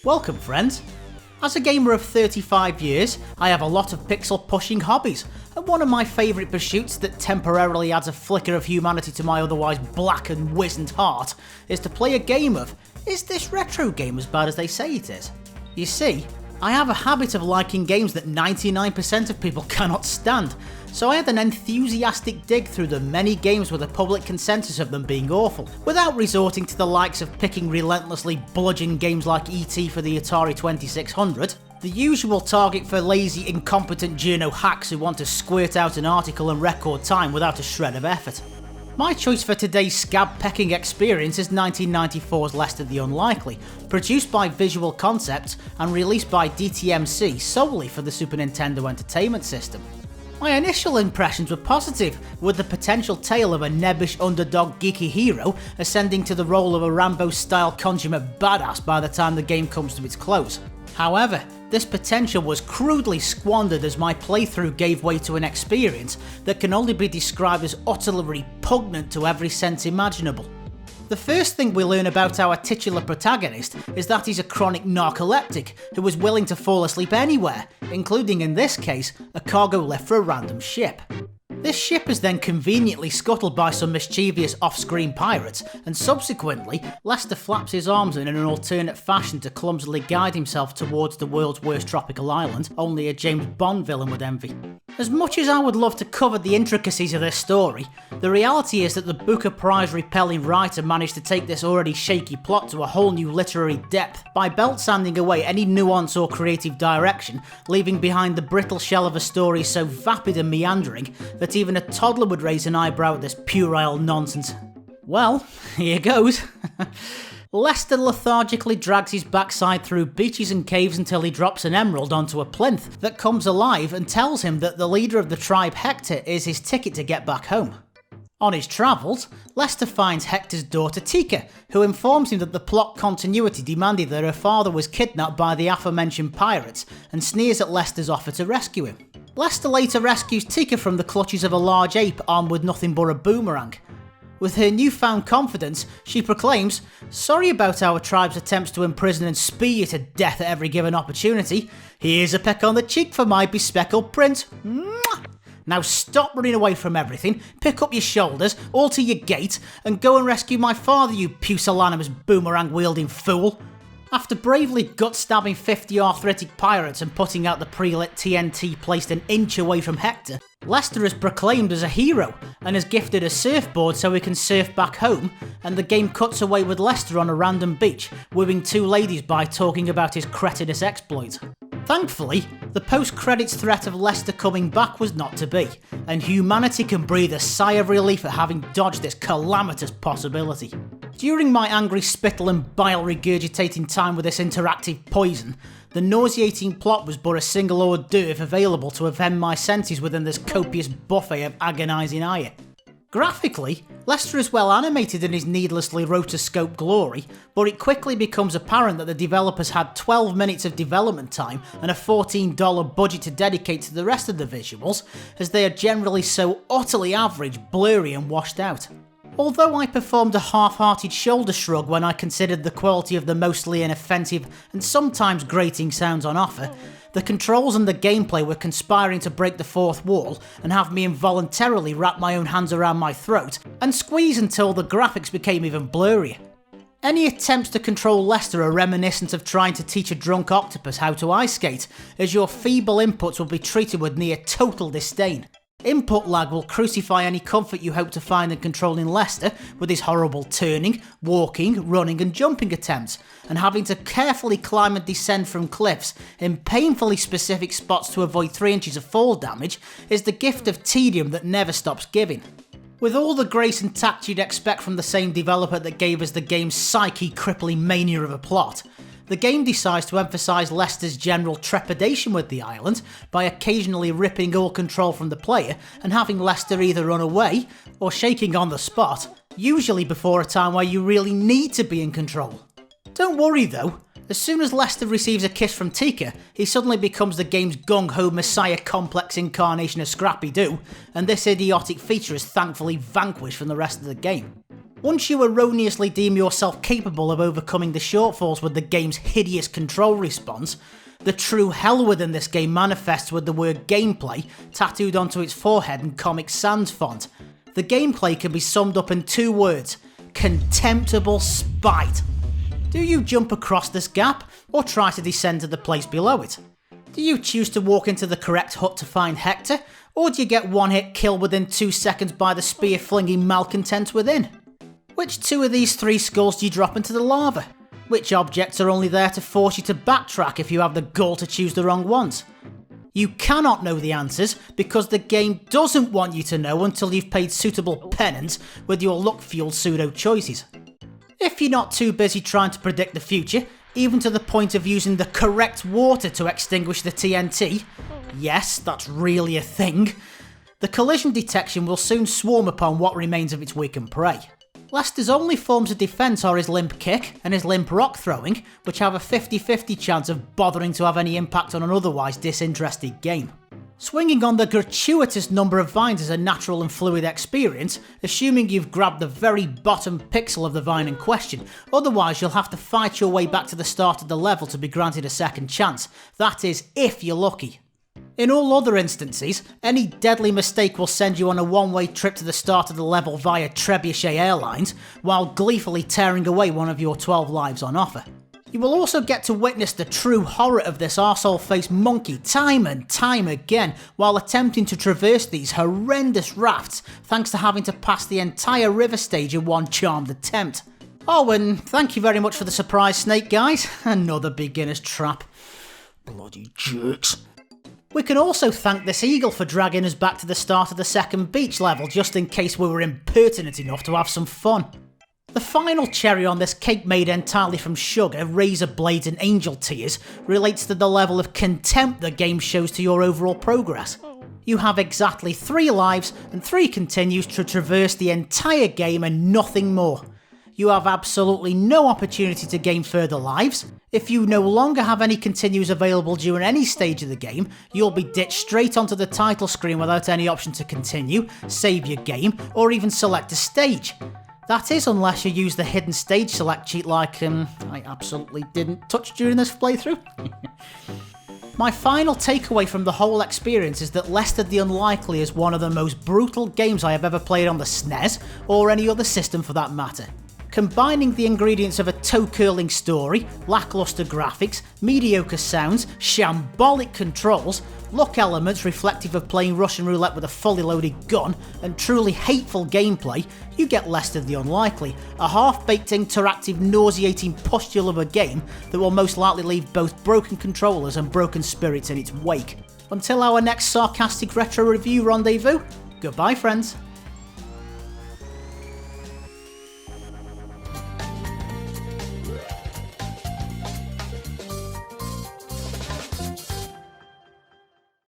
Welcome friends! As a gamer of 35 years, I have a lot of pixel pushing hobbies, and one of my favourite pursuits that temporarily adds a flicker of humanity to my otherwise black and wizened heart is to play a game of, is this retro game as bad as they say it is? You see, I have a habit of liking games that 99% of people cannot stand, so I had an enthusiastic dig through the many games with a public consensus of them being awful, without resorting to the likes of picking relentlessly bludgeon games like E.T. for the Atari 2600, the usual target for lazy, incompetent journo hacks who want to squirt out an article in record time without a shred of effort. My choice for today's scab-pecking experience is 1994's Lester the Unlikely, produced by Visual Concepts and released by DTMC solely for the Super Nintendo Entertainment System. My initial impressions were positive, with the potential tale of a nebbish underdog geeky hero ascending to the role of a Rambo-style consummate badass by the time the game comes to its close. However, this potential was crudely squandered as my playthrough gave way to an experience that can only be described as utterly repugnant to every sense imaginable. The first thing we learn about our titular protagonist is that he's a chronic narcoleptic who is willing to fall asleep anywhere, including in this case, a cargo lift for a random ship. This ship is then conveniently scuttled by some mischievous off-screen pirates, and subsequently, Lester flaps his arms in an alternate fashion to clumsily guide himself towards the world's worst tropical island only a James Bond villain would envy. As much as I would love to cover the intricacies of this story, the reality is that the Booker Prize repelling writer managed to take this already shaky plot to a whole new literary depth by belt-sanding away any nuance or creative direction, leaving behind the brittle shell of a story so vapid and meandering that even a toddler would raise an eyebrow at this puerile nonsense. Well, here goes. Lester lethargically drags his backside through beaches and caves until he drops an emerald onto a plinth that comes alive and tells him that the leader of the tribe, Hector, is his ticket to get back home. On his travels, Lester finds Hector's daughter Tika, who informs him that the plot continuity demanded that her father was kidnapped by the aforementioned pirates and sneers at Lester's offer to rescue him. Lester later rescues Tika from the clutches of a large ape armed with nothing but a boomerang. With her newfound confidence, she proclaims, "Sorry about our tribe's attempts to imprison and spear you to death at every given opportunity. Here's a peck on the cheek for my bespeckled prince. Mwah! Now stop running away from everything, pick up your shoulders, alter your gait, and go and rescue my father, you pusillanimous boomerang-wielding fool." After bravely gut-stabbing 50 arthritic pirates and putting out the pre-lit TNT placed an inch away from Hector, Lester is proclaimed as a hero and is gifted a surfboard so he can surf back home, and the game cuts away with Lester on a random beach, wooing two ladies by talking about his cretinous exploit. Thankfully, the post-credits threat of Lester coming back was not to be, and humanity can breathe a sigh of relief at having dodged this calamitous possibility. During my angry spittle and bile regurgitating time with this interactive poison, the nauseating plot was but a single hors d'oeuvre available to offend my senses within this copious buffet of agonising ire. Graphically, Lester is well animated in his needlessly rotoscope glory, but it quickly becomes apparent that the developers had 12 minutes of development time and a $14 budget to dedicate to the rest of the visuals, as they are generally so utterly average, blurry and washed out. Although I performed a half-hearted shoulder shrug when I considered the quality of the mostly inoffensive and sometimes grating sounds on offer, the controls and the gameplay were conspiring to break the fourth wall and have me involuntarily wrap my own hands around my throat and squeeze until the graphics became even blurrier. Any attempts to control Lester are reminiscent of trying to teach a drunk octopus how to ice skate, as your feeble inputs will be treated with near total disdain. Input lag will crucify any comfort you hope to find in controlling Lester with his horrible turning, walking, running and jumping attempts, and having to carefully climb and descend from cliffs in painfully specific spots to avoid 3 inches of fall damage is the gift of tedium that never stops giving. With all the grace and tact you'd expect from the same developer that gave us the game's psyche-crippling mania of a plot, the game decides to emphasise Lester's general trepidation with the island by occasionally ripping all control from the player and having Lester either run away or shaking on the spot, usually before a time where you really need to be in control. Don't worry though, as soon as Lester receives a kiss from Tika, he suddenly becomes the game's gung-ho messiah complex incarnation of Scrappy-Doo, and this idiotic feature is thankfully vanquished from the rest of the game. Once you erroneously deem yourself capable of overcoming the shortfalls with the game's hideous control response, the true hell within this game manifests with the word gameplay tattooed onto its forehead in Comic Sans font. The gameplay can be summed up in 2 words: contemptible spite. Do you jump across this gap, or try to descend to the place below it? Do you choose to walk into the correct hut to find Hector, or do you get one hit kill within 2 seconds by the spear-flinging malcontent within? Which 2 of these 3 skulls do you drop into the lava? Which objects are only there to force you to backtrack if you have the gall to choose the wrong ones? You cannot know the answers because the game doesn't want you to know until you've paid suitable penance with your luck-fueled pseudo-choices. If you're not too busy trying to predict the future, even to the point of using the correct water to extinguish the TNT, yes, that's really a thing, the collision detection will soon swarm upon what remains of its weakened prey. Lester's only forms of defence are his limp kick and his limp rock throwing, which have a 50-50 chance of bothering to have any impact on an otherwise disinterested game. Swinging on the gratuitous number of vines is a natural and fluid experience, assuming you've grabbed the very bottom pixel of the vine in question, otherwise you'll have to fight your way back to the start of the level to be granted a second chance, that is, if you're lucky. In all other instances, any deadly mistake will send you on a one-way trip to the start of the level via Trebuchet Airlines, while gleefully tearing away one of your 12 lives on offer. You will also get to witness the true horror of this arsehole-faced monkey time and time again, while attempting to traverse these horrendous rafts thanks to having to pass the entire river stage in one charmed attempt. Oh, and thank you very much for the surprise snake, guys. Another beginner's trap. Bloody jerks. We can also thank this eagle for dragging us back to the start of the second beach level just in case we were impertinent enough to have some fun. The final cherry on this cake made entirely from sugar, razor blades and angel tears relates to the level of contempt the game shows to your overall progress. You have exactly 3 lives and 3 continues to traverse the entire game and nothing more. You have absolutely no opportunity to gain further lives. If you no longer have any continues available during any stage of the game, you'll be ditched straight onto the title screen without any option to continue, save your game, or even select a stage. That is, unless you use the hidden stage select cheat like I absolutely didn't touch during this playthrough. My final takeaway from the whole experience is that Lester the Unlikely is one of the most brutal games I have ever played on the SNES, or any other system for that matter. Combining the ingredients of a toe-curling story, lackluster graphics, mediocre sounds, shambolic controls, luck elements reflective of playing Russian roulette with a fully loaded gun, and truly hateful gameplay, you get Lester the Unlikely, a half-baked interactive nauseating pustule of a game that will most likely leave both broken controllers and broken spirits in its wake. Until our next sarcastic retro review rendezvous, goodbye friends.